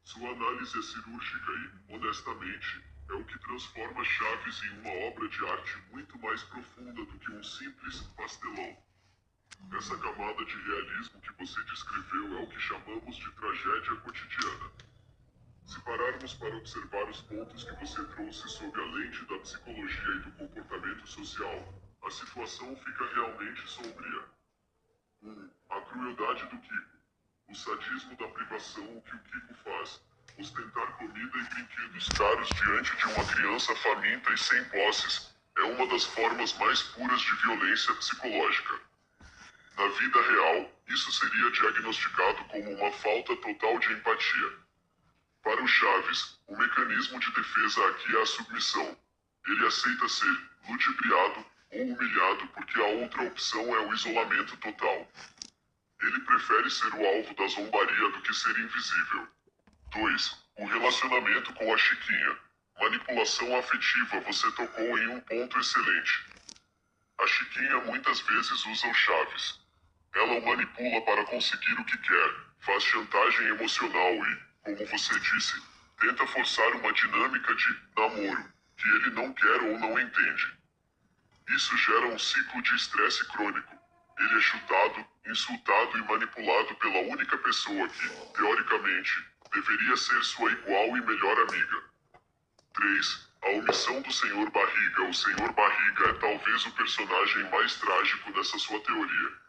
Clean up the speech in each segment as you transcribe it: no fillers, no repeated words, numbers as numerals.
Sua análise é cirúrgica e, honestamente, é o que transforma Chaves em uma obra de arte muito mais profunda do que um simples pastelão. Essa camada de realismo que você descreveu é o que chamamos de tragédia cotidiana. Se pararmos para observar os pontos que você trouxe sob a lente da psicologia e do comportamento social, a situação fica realmente sombria. 1. A crueldade do Kiko. O sadismo da privação, o que o Kiko faz. Ostentar comida e brinquedos caros diante de uma criança faminta e sem posses é uma das formas mais puras de violência psicológica. Na vida real, isso seria diagnosticado como uma falta total de empatia. Para o Chaves, o mecanismo de defesa aqui é a submissão. Ele aceita ser ludibriado ou humilhado porque a outra opção é o isolamento total. Ele prefere ser o alvo da zombaria do que ser invisível. 2. O relacionamento com a Chiquinha. Manipulação afetiva. Você tocou em um ponto excelente. A Chiquinha muitas vezes usa o Chaves. Ela o manipula para conseguir o que quer, faz chantagem emocional e, como você disse, tenta forçar uma dinâmica de namoro que ele não quer ou não entende. Isso gera um ciclo de estresse crônico. Ele é chutado, insultado e manipulado pela única pessoa que, teoricamente, deveria ser sua igual e melhor amiga. 3. A omissão do Sr. Barriga. O Sr. Barriga é talvez o personagem mais trágico dessa sua teoria.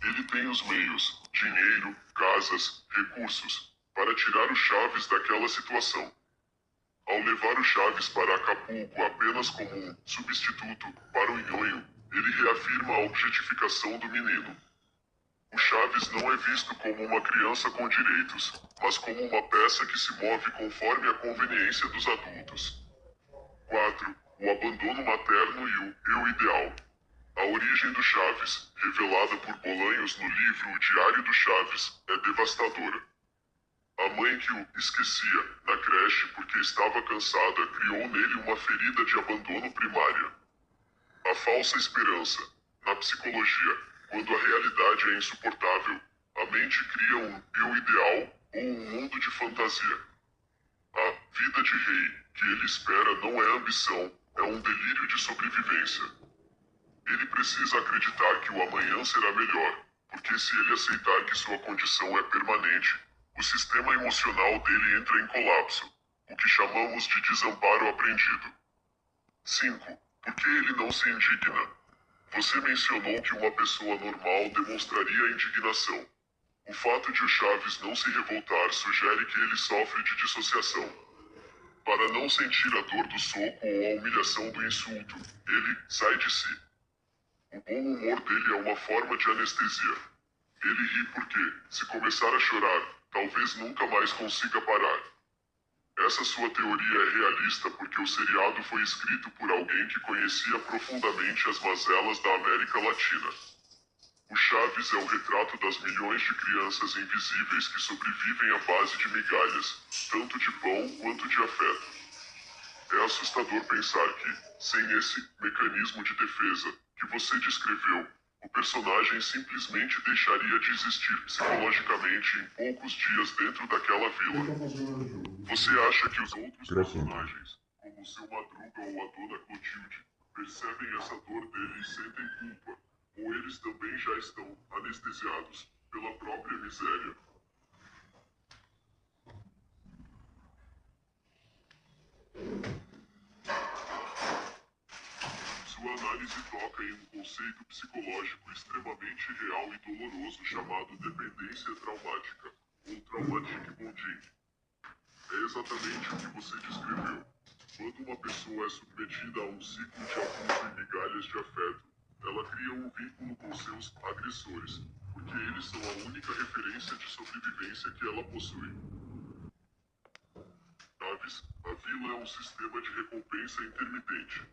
Ele tem os meios, dinheiro, casas, recursos, para tirar o Chaves daquela situação. Ao levar o Chaves para Acapulco apenas como um substituto para o Nhonho, ele reafirma a objetificação do menino. O Chaves não é visto como uma criança com direitos, mas como uma peça que se move conforme a conveniência dos adultos. 4. O abandono materno e o eu ideal. A origem do Chaves, revelada por Bolanhos no livro O Diário do Chaves, é devastadora. A mãe que o esquecia na creche porque estava cansada criou nele uma ferida de abandono primária. A falsa esperança. Na psicologia, quando a realidade é insuportável, a mente cria um eu ideal ou um mundo de fantasia. A vida de rei que ele espera não é ambição, é um delírio de sobrevivência. Ele precisa acreditar que o amanhã será melhor, porque se ele aceitar que sua condição é permanente, o sistema emocional dele entra em colapso, o que chamamos de desamparo aprendido. 5. Por que ele não se indigna? Você mencionou que uma pessoa normal demonstraria indignação. O fato de o Chaves não se revoltar sugere que ele sofre de dissociação. Para não sentir a dor do soco ou a humilhação do insulto, ele sai de si. O bom humor dele é uma forma de anestesia. Ele ri porque, se começar a chorar, talvez nunca mais consiga parar. Essa sua teoria é realista porque o seriado foi escrito por alguém que conhecia profundamente as mazelas da América Latina. O Chaves é o retrato das milhões de crianças invisíveis que sobrevivem à base de migalhas, tanto de pão quanto de afeto. É assustador pensar que, sem esse mecanismo de defesa que você descreveu, o personagem simplesmente deixaria de existir psicologicamente em poucos dias dentro daquela vila. Você acha que os outros personagens, como o seu Madruga ou a Dona Clotilde, percebem essa dor dele e sentem culpa, ou eles também já estão anestesiados pela própria miséria? Sua análise toca em um conceito psicológico extremamente real e doloroso chamado dependência traumática, ou traumatic bonding. É exatamente o que você descreveu. Quando uma pessoa é submetida a um ciclo de abuso e migalhas de afeto, ela cria um vínculo com seus agressores, porque eles são a única referência de sobrevivência que ela possui. Chaves, a vila é um sistema de recompensa intermitente.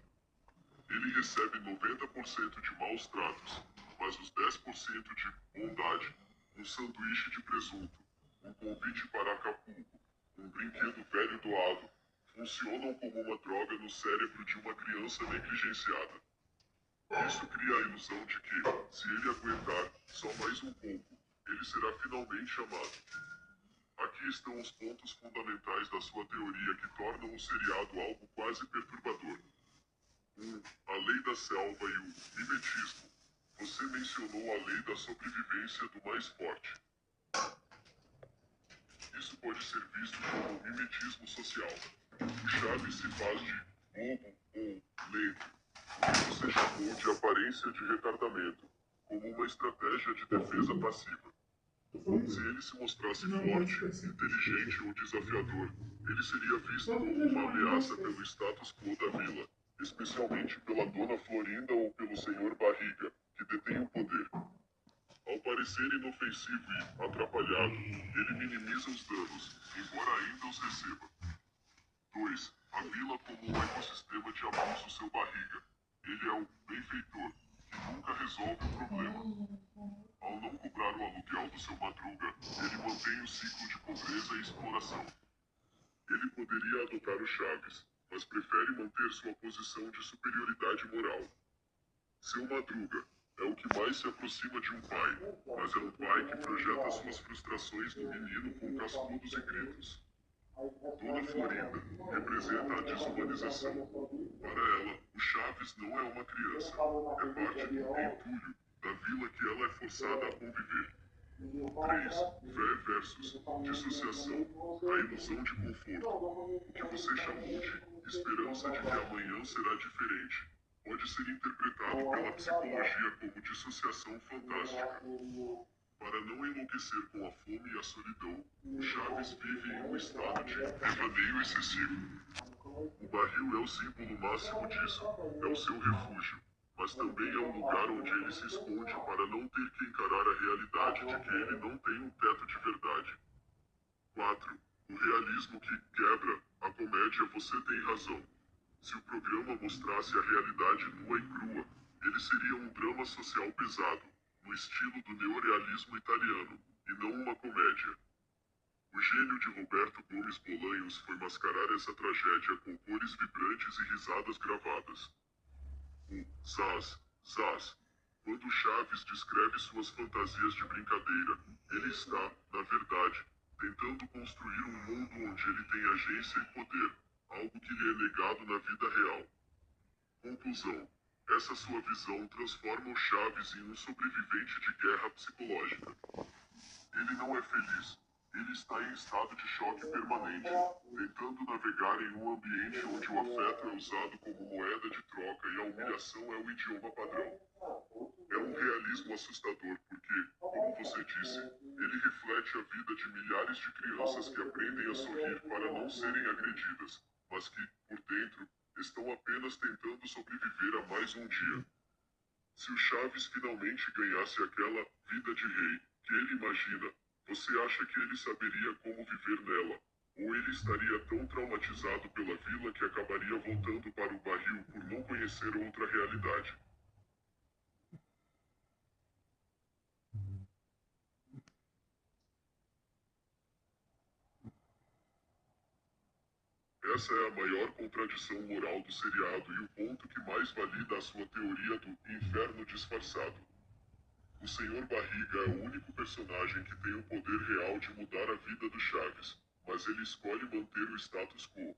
Ele recebe 90% de maus tratos, mas os 10% de bondade, um sanduíche de presunto, um convite para Acapulco, um brinquedo velho doado, funcionam como uma droga no cérebro de uma criança negligenciada. Isso cria a ilusão de que, se ele aguentar só mais um pouco, ele será finalmente amado. Aqui estão os pontos fundamentais da sua teoria que tornam o seriado algo quase perturbador. 1. A lei da selva e o mimetismo. Você mencionou a lei da sobrevivência do mais forte. Isso pode ser visto como mimetismo social. O Chaves se faz de bobo ou lento, que você chamou de aparência de retardamento, como uma estratégia de defesa passiva. Se ele se mostrasse forte, inteligente ou desafiador, ele seria visto como uma ameaça pelo status quo da vila, especialmente pela Dona Florinda ou pelo Senhor Barriga, que detém o poder. Ao parecer inofensivo e atrapalhado, ele minimiza os danos, embora ainda os receba. 2. A vila como um ecossistema de abuso seu barriga. Ele é o benfeitor, que nunca resolve o problema. Ao não cobrar o aluguel do seu madruga, ele mantém o ciclo de pobreza e exploração. Ele poderia adotar o Chaves, mas prefere manter sua posição de superioridade moral. Seu madruga é o que mais se aproxima de um pai, mas é um pai que projeta suas frustrações no menino com cascudos e gritos. Dona Florinda representa a desumanização. Para ela, o Chaves não é uma criança, é parte do entulho da vila que ela é forçada a conviver. 3. Fé versus dissociação, a ilusão de conforto. O que você chamou de esperança de que amanhã será diferente pode ser interpretado pela psicologia como dissociação fantástica. Para não enlouquecer com a fome e a solidão, o Chaves vive em um estado de devaneio excessivo. O barril é o símbolo máximo disso, é o seu refúgio, mas também é um lugar onde ele se esconde para não ter que encarar a realidade de que ele não tem um teto de verdade. 4. O realismo que quebra a comédia. Você tem razão. Se o programa mostrasse a realidade nua e crua, ele seria um drama social pesado, no estilo do neorrealismo italiano, e não uma comédia. O gênio de Roberto Gomes Bolanhos foi mascarar essa tragédia com cores vibrantes e risadas gravadas. O Zaz, Zaz. Quando Chaves descreve suas fantasias de brincadeira, ele está, na verdade, tentando construir um mundo onde ele tem agência e poder, algo que lhe é negado na vida real. Conclusão. Essa sua visão transforma o Chaves em um sobrevivente de guerra psicológica. Ele não é feliz. Ele está em estado de choque permanente, tentando navegar em um ambiente onde o afeto é usado como moeda de troca e a humilhação é o idioma padrão. É um realismo assustador porque, como você disse, ele reflete a vida de milhares de crianças que aprendem a sorrir para não serem agredidas, mas que, por dentro, estão apenas tentando sobreviver a mais um dia. Se o Chaves finalmente ganhasse aquela vida de rei que ele imagina, você acha que ele saberia como viver nela? Ou ele estaria tão traumatizado pela vila que acabaria voltando para o barril por não conhecer outra realidade? Essa é a maior contradição moral do seriado e o ponto que mais valida a sua teoria do inferno disfarçado. O Senhor Barriga é o único personagem que tem o poder real de mudar a vida do Chaves, mas ele escolhe manter o status quo.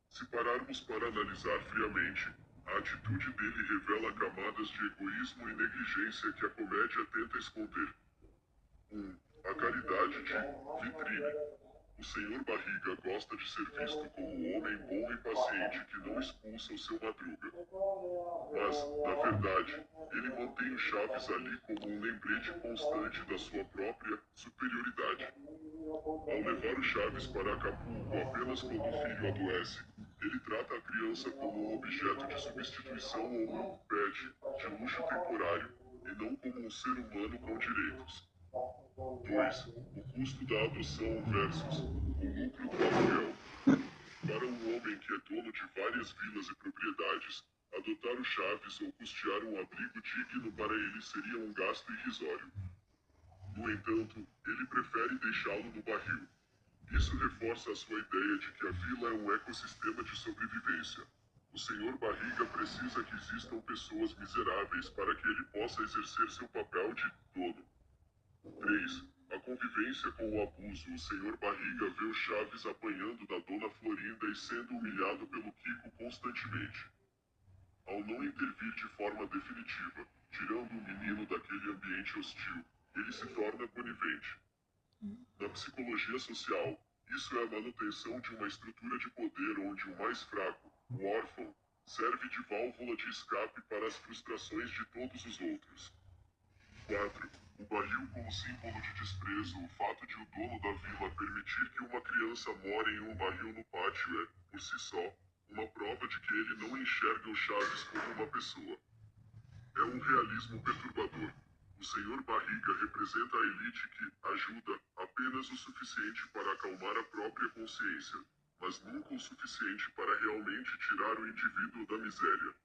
Se pararmos para analisar friamente, a atitude dele revela camadas de egoísmo e negligência que a comédia tenta esconder. 1. A caridade de vitrine. O Senhor Barriga gosta de ser visto como um homem bom e paciente que não expulsa o seu madruga. Mas, na verdade, ele mantém o Chaves ali como um lembrete constante da sua própria superioridade. Ao levar o Chaves para Acapulco apenas quando o filho adoece, ele trata a criança como um objeto de substituição ou um pet de luxo temporário, e não como um ser humano com direitos. 2. O custo da adoção versus o lucro do aluguel. Para um homem que é dono de várias vilas e propriedades, adotar o Chaves ou custear um abrigo digno para ele seria um gasto irrisório. No entanto, ele prefere deixá-lo no barril. Isso reforça a sua ideia de que a vila é um ecossistema de sobrevivência. O Senhor Barriga precisa que existam pessoas miseráveis para que ele possa exercer seu papel de dono. 3. A convivência com o abuso, o Sr. Barriga vê o Chaves apanhando da Dona Florinda e sendo humilhado pelo Kiko constantemente. Ao não intervir de forma definitiva, tirando o menino daquele ambiente hostil, ele se torna conivente. Na psicologia social, isso é a manutenção de uma estrutura de poder onde o mais fraco, o órfão, serve de válvula de escape para as frustrações de todos os outros. 4. O barril como símbolo de desprezo. O fato de o dono da vila permitir que uma criança more em um barril no pátio é, por si só, uma prova de que ele não enxerga o Chaves como uma pessoa. É um realismo perturbador. O Sr. Barriga representa a elite que ajuda apenas o suficiente para acalmar a própria consciência, mas nunca o suficiente para realmente tirar o indivíduo da miséria.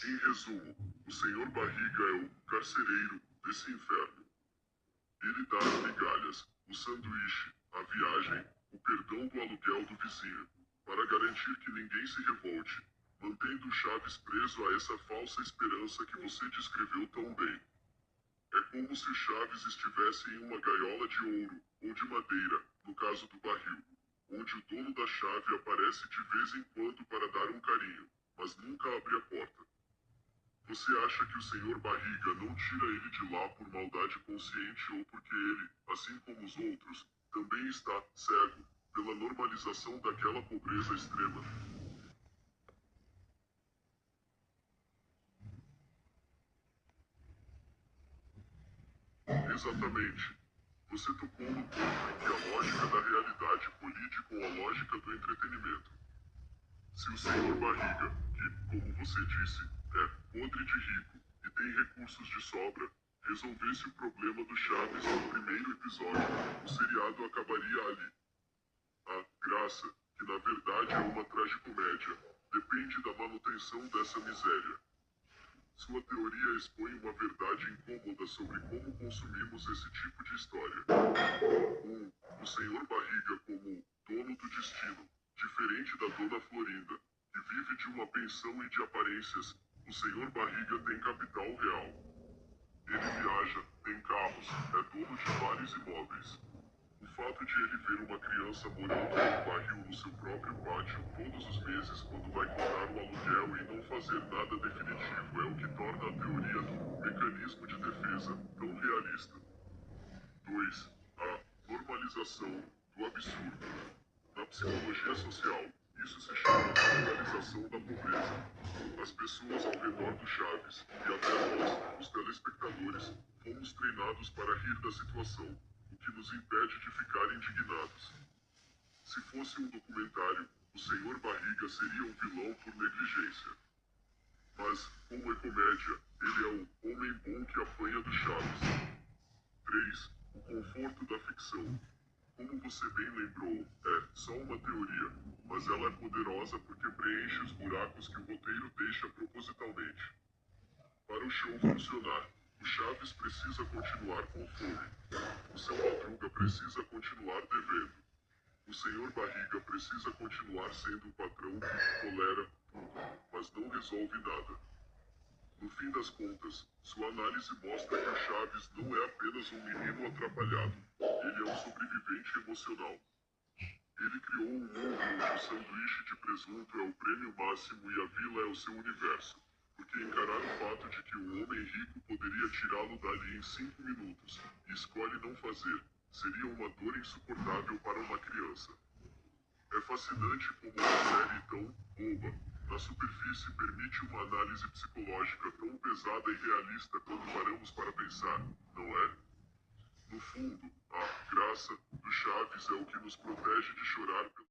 Em resumo, o Sr. Barriga é o carcereiro desse inferno. Ele dá as migalhas, o sanduíche, a viagem, o perdão do aluguel do vizinho, para garantir que ninguém se revolte, mantendo o Chaves preso a essa falsa esperança que você descreveu tão bem. É como se o Chaves estivesse em uma gaiola de ouro, ou de madeira, no caso do barril, onde o dono da chave aparece de vez em quando para dar um carinho, mas nunca abre a porta. Você acha que o Sr. Barriga não tira ele de lá por maldade consciente ou porque ele, assim como os outros, também está cego pela normalização daquela pobreza extrema? Exatamente. Você tocou no ponto em que a lógica da realidade colide com a lógica do entretenimento. Se o Sr. Barriga, que, como você disse, é podre de rico e tem recursos de sobra, resolvesse o problema do Chaves no primeiro episódio, o seriado acabaria ali. A graça, que na verdade é uma tragicomédia, depende da manutenção dessa miséria. Sua teoria expõe uma verdade incômoda sobre como consumimos esse tipo de história. 1. O Sr. Barriga como dono do destino, diferente da Dona Florinda, que vive de uma pensão e de aparências. O Sr. Barriga tem capital real. Ele viaja, tem carros, é dono de vários imóveis. O fato de ele ver uma criança morando em um barril no seu próprio pátio todos os meses quando vai cobrar o aluguel e não fazer nada definitivo é o que torna a teoria do mecanismo de defesa tão realista. 2. A normalização do absurdo. Na psicologia social, isso se chama normalização da pobreza. As pessoas ao redor do Chaves, e até nós, os telespectadores, fomos treinados para rir da situação, o que nos impede de ficar indignados. Se fosse um documentário, o Sr. Barriga seria um vilão por negligência. Mas, como é comédia, ele é o homem bom que apanha do Chaves. 3. O conforto da ficção. Como você bem lembrou, é só uma teoria, mas ela é poderosa porque preenche os buracos que o roteiro deixa propositalmente. Para o show funcionar, o Chaves precisa continuar com fome. O seu Madruga precisa continuar devendo. O Sr. Barriga precisa continuar sendo o patrão que tolera tudo, mas não resolve nada. No fim das contas, sua análise mostra que o Chaves não é apenas um menino atrapalhado. Ele é um sobrevivente emocional. Ele criou um mundo onde o sanduíche de presunto é o prêmio máximo e a vila é o seu universo. Porque encarar o fato de que um homem rico poderia tirá-lo dali em 5 minutos, e escolhe não fazer, seria uma dor insuportável para uma criança. É fascinante como uma série tão boba, na superfície permite uma análise psicológica tão pesada e realista quando paramos para pensar, não é? No fundo, a graça do Chaves é o que nos protege de chorar pelo